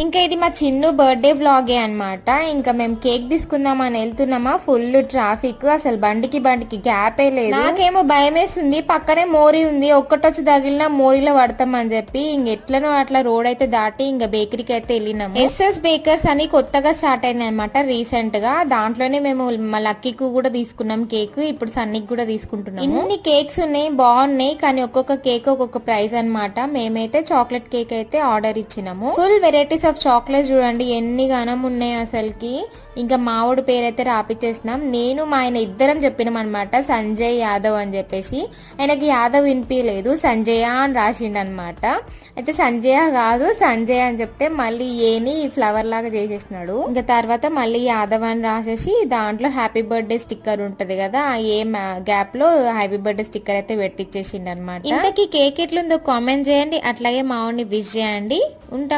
ఇంకా ఇది మా చిన్ను బర్త్డే వ్లాగే అన్నమాట. ఇంకా మేము కేక్ తీసుకుందామని వెళ్తున్నామా, ఫుల్ ట్రాఫిక్, అసలు బండికి గ్యాపే లేదు. నాకేమో భయం వేస్తుంది, పక్కనే మోరీ ఉంది, ఒక్కటొచ్చి తగిలినా మోరీలో పడతామని చెప్పి ఎట్లనో అట్లా రోడ్ అయితే దాటి ఇంకా బేకరీకి అయితే వెళ్ళినాము. ఎస్ఎస్ బేకర్స్ అని కొత్తగా స్టార్ట్ అయింది అనమాట రీసెంట్ గా. దాంట్లోనే మేము మా లక్కీకి కూడా తీసుకున్నాం కేక్, ఇప్పుడు సన్నీకి కూడా తీసుకుంటున్నాం. ఇన్ని కేక్స్ ఉన్నాయి, బాగున్నాయి, కానీ ఒక్కొక్క కేక్ ఒక్కొక్క ప్రైస్ అన్నమాట. మేమైతే చాక్లెట్ కేక్ అయితే ఆర్డర్ ఇచ్చినాము. ఫుల్ వెరైటీస్ ఆఫ్ చాక్లెట్స్ చూడండి ఎన్ని గానం ఉన్నాయి అసలుకి. ఇంకా మావుడు పేరైతే రాపిచ్చేసినాం. నేను మా ఆయన ఇద్దరం చెప్పినాం అనమాట, సంజయ్ యాదవ్ అని చెప్పేసి. ఆయనకి యాదవ్ వినిపించలేదు, సంజయ అని రాసిండు అనమాట. అయితే సంజయ కాదు సంజయ్ అని చెప్తే మళ్ళీ ఏని ఫ్లవర్ లాగా చేసేసినాడు. ఇంకా తర్వాత మళ్ళీ యాదవ్ అని రాసేసి దాంట్లో హ్యాపీ బర్త్డే స్టిక్కర్ ఉంటది కదా, ఏ గ్యాప్ లో హ్యాపీ బర్త్డే స్టిక్కర్ అయితే పెట్టించేసిండు అనమాట. ఇంతకీ కేక్ ఎట్లుందో కామెంట్ చేయండి, అట్లాగే మావుడిని విష్ చేయండి. ఉంటాం.